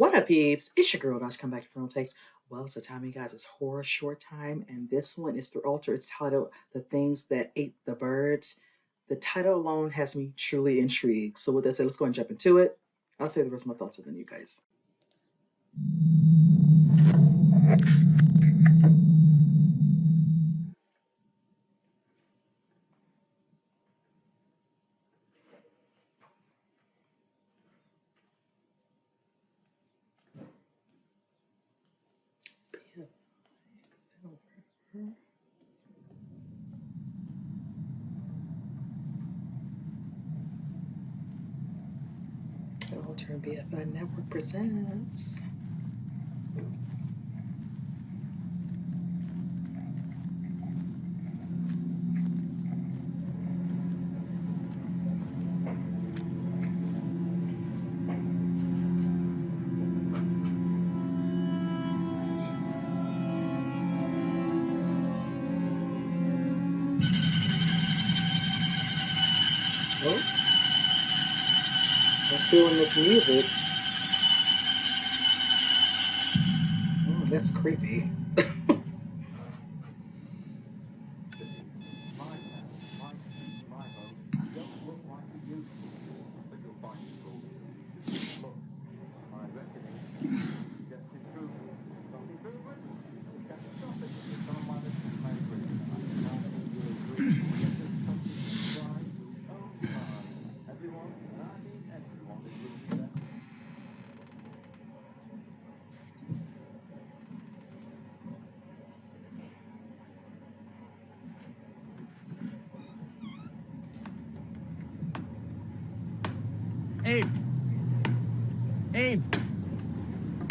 What up, peeps? It's your girl, Dash. Come back to Phone Takes. Well, it's the time, you guys. It's horror short time, and this one is through Alter. It's titled "The Things That Ate the Birds." The title alone has me truly intrigued. So, with that said, let's go and jump into it. I'll say the rest of my thoughts and then you guys. Alter and BFI Network presents. Oh, I'm feeling this music. Oh, that's creepy. Abe! Abe!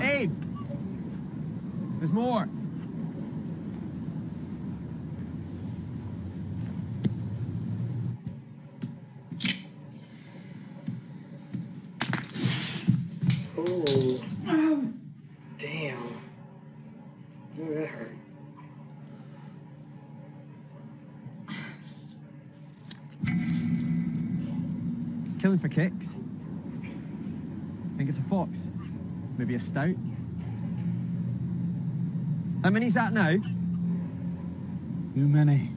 Abe! There's more! Oh, damn. Oh, that hurt. It's killing for kicks. Think it's a fox? Maybe a stout? How many's that now? Too many.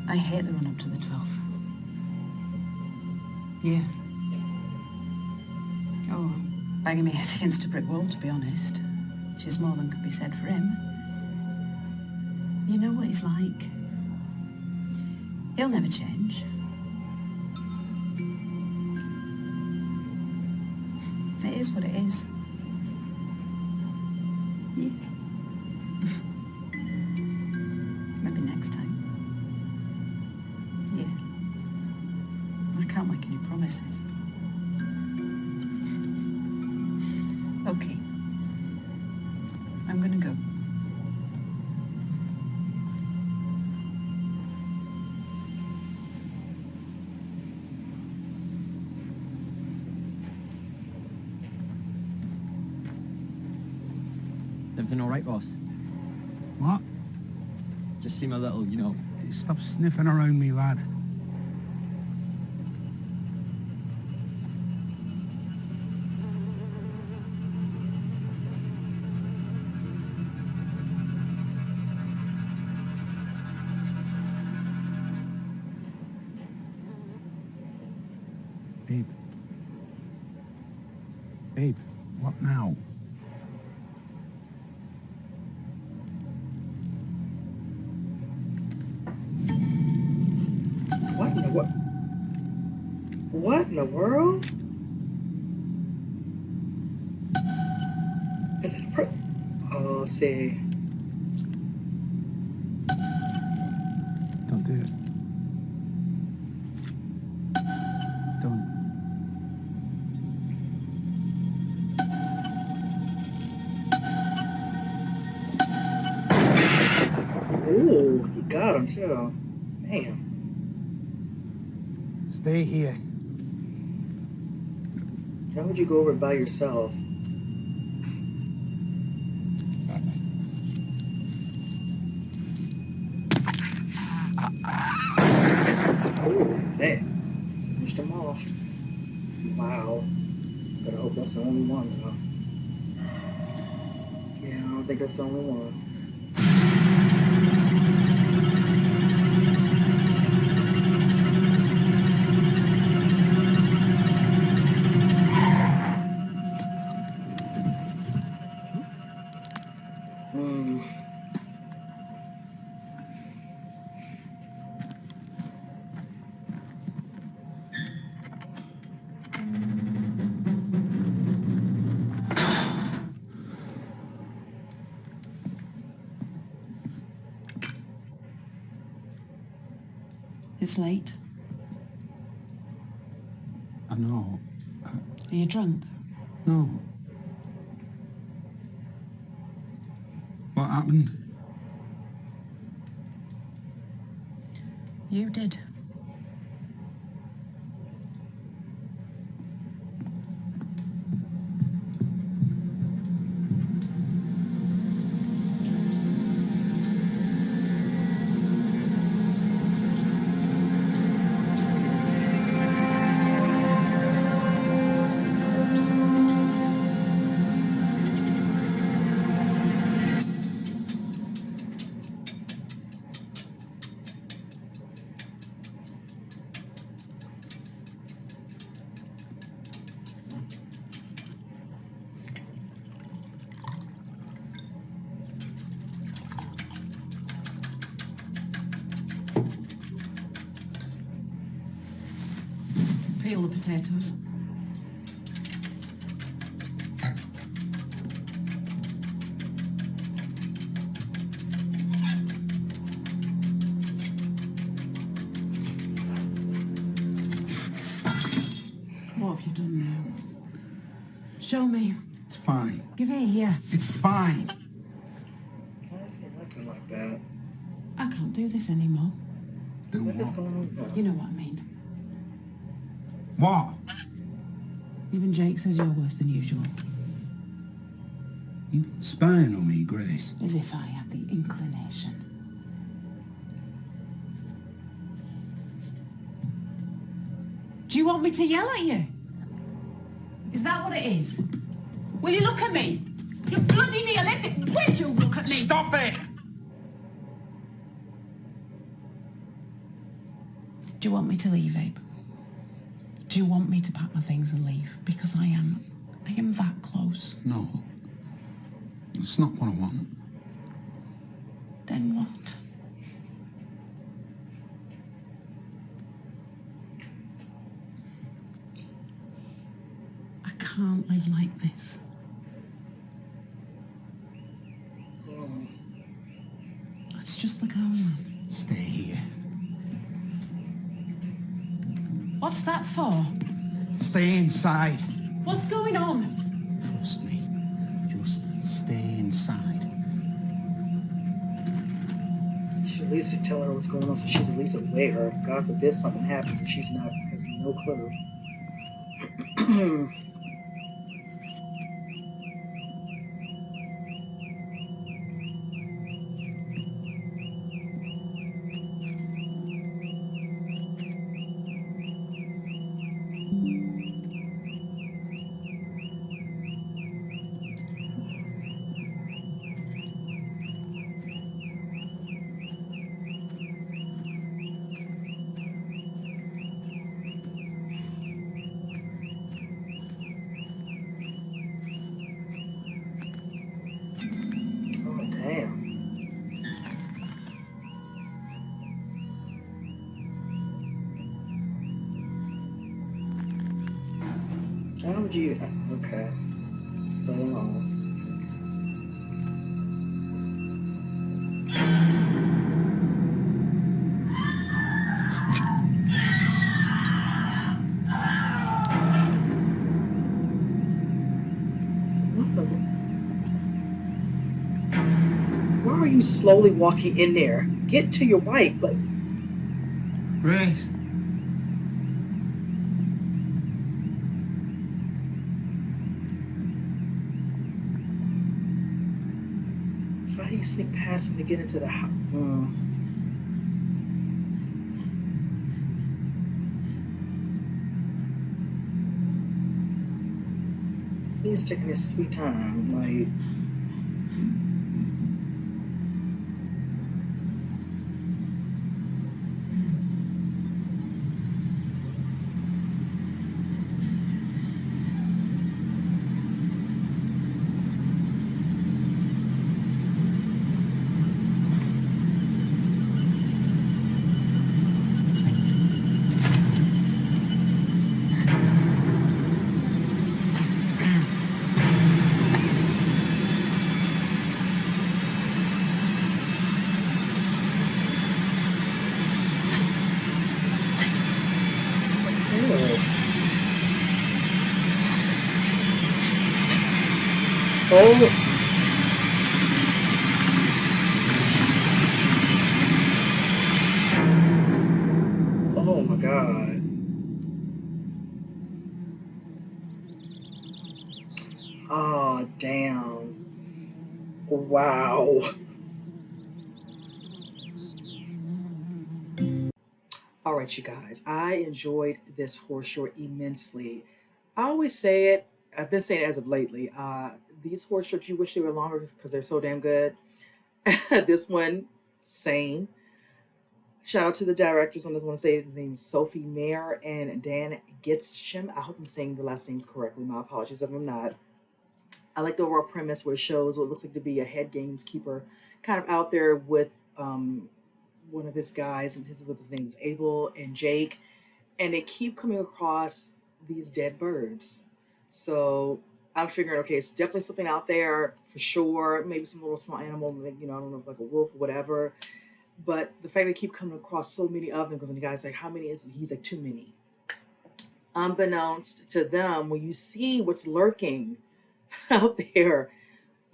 I hate the run up to the 12th. Yeah. Oh, banging my head against a brick wall, to be honest. Which is more than could be said for him. You know what he's like. He'll never change. It is what it is. Yeah. Maybe next time. Yeah. I can't make any promises. Okay. I'm gonna go. Everything all right, boss? What? Just seem a little, you know... Stop sniffing around me, lad. Babe. Babe, what now? What in the what? What in the world? Is it a Oh, see. Don't do it. Don't. Ooh, you got him too. Damn. Stay here. How would you go over it by yourself? Damn, finished them off. Wow. But I hope that's the only one, though. Yeah, I don't think that's the only one. Hmm. It's late. I know. Are you drunk? No. What happened? You did. Peel the potatoes. What have you done now? Show me. It's fine. Give it here. It's fine. Why is he looking like that? I can't do this anymore. Do What is what? going on now? You know what I mean. What? Even Jake says you're worse than usual. You spying on me, Grace? As if I had the inclination. Do you want me to yell at you? Is that what it is? Will you look at me? You bloody Neolithic! Will you look at me? Stop it! Do you want me to leave, Abe? Do you want me to pack my things and leave? Because I am that close. No. It's not what I want. Then what? I can't live like this. Let's just look home. Stay here. What's that for? Stay inside. What's going on? Trust me. Just stay inside. You should at least tell her what's going on so she's at least aware. God forbid something happens and she's not has no clue. Oh, damn. How would you... Okay. Let's play along. Why are you slowly walking in there? Get to your wife, like... Grace. How do you sneak past him to get into the house? is taking his sweet time. Like, oh. Oh my God. Oh, damn. Wow. All right, you guys. I enjoyed this horror short immensely. I always say it. I've been saying it as of lately. These horror shorts, you wish they were longer because they're so damn good. This one, same. Shout out to the directors on this one. Say the names Sophie, Mair, and Dan Gitsham. I hope I'm saying the last names correctly. My apologies if I'm not. I like the overall premise where it shows what looks like to be a head gamekeeper kind of out there with one of his guys, and his name is Abel and Jake, and they keep coming across these dead birds. So I'm figuring, okay, it's definitely something out there for sure. Maybe some little small animal, like, I don't know, like a wolf or whatever. But the fact they keep coming across so many of them, because when the guy's like, how many is it? He's like, too many. Unbeknownst to them, when you see what's lurking out there,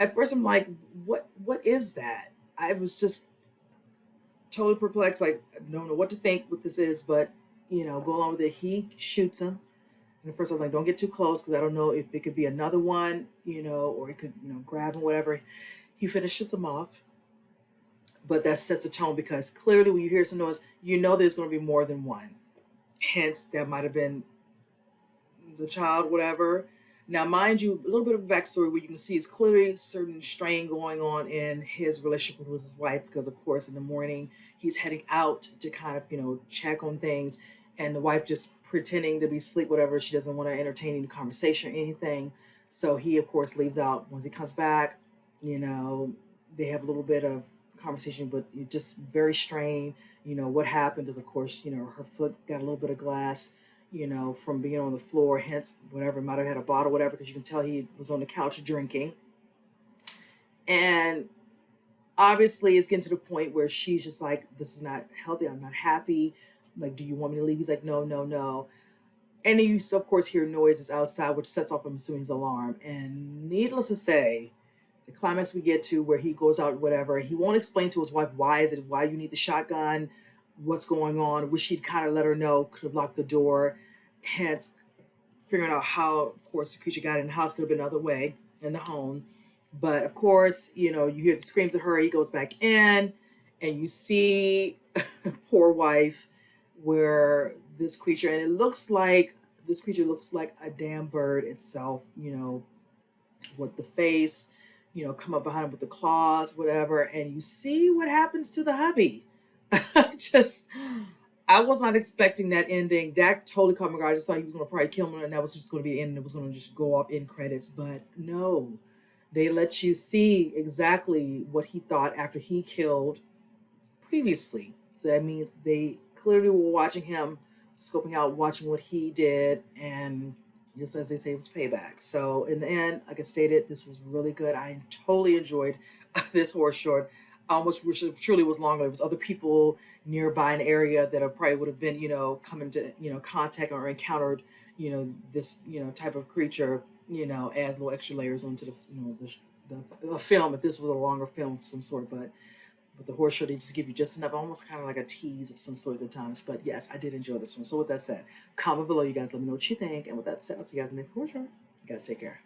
at first I'm like, what is that? I was just totally perplexed, like, I don't know what to think what this is, but go along with it. He shoots him. And at first I was like, don't get too close because I don't know if it could be another one, or he could, grab him, whatever. He finishes him off. But that sets a tone because clearly when you hear some noise, there's going to be more than one. Hence, that might have been the child, whatever. Now, mind you, a little bit of a backstory where you can see is clearly certain strain going on in his relationship with his wife because, of course, in the morning he's heading out to kind of, check on things, and the wife just pretending to be asleep, whatever. She doesn't want to entertain any conversation or anything. So he, of course, leaves out. Once he comes back, they have a little bit of conversation, but just very strained. What happened is, of course, her foot got a little bit of glass, from being on the floor, hence whatever, might have had a bottle, whatever, because you can tell he was on the couch drinking. And obviously it's getting to the point where she's just like, this is not healthy, I'm not happy. Like, do you want me to leave? He's like, no, no, no. And then you, of course, hear noises outside, which sets off, I'm assuming, his alarm. And needless to say, the climax we get to where he goes out, whatever, he won't explain to his wife why you need the shotgun, what's going on. Wish he'd kind of let her know, could have locked the door. Hence, figuring out how, of course, the creature got in the house could have been another way in the home. But of course, you hear the screams of her. He goes back in, and you see poor wife, where this creature, and this creature looks like a damn bird itself. With the face, come up behind him with the claws, whatever, and you see what happens to the hubby. Just, I was not expecting that ending. That totally caught me off guard. I just thought he was going to probably kill him, and that was just going to be the end, and it was going to just go off in credits. But no, they let you see exactly what he thought after he killed previously. So that means they clearly were watching him, scoping out, watching what he did, and just as they say, it was payback. So in the end, like I stated, this was really good. I totally enjoyed this horror short. I almost wish it truly was longer. There was other people nearby an area that probably would have been, come into, contact or encountered, this, type of creature, adds little extra layers onto the film. If this was a longer film of some sort, but the horror show, they just give you just enough, almost kind of like a tease of some sorts at times. But yes, I did enjoy this one. So with that said, comment below, you guys. Let me know what you think. And with that said, I'll see you guys in the next horror show. You guys take care.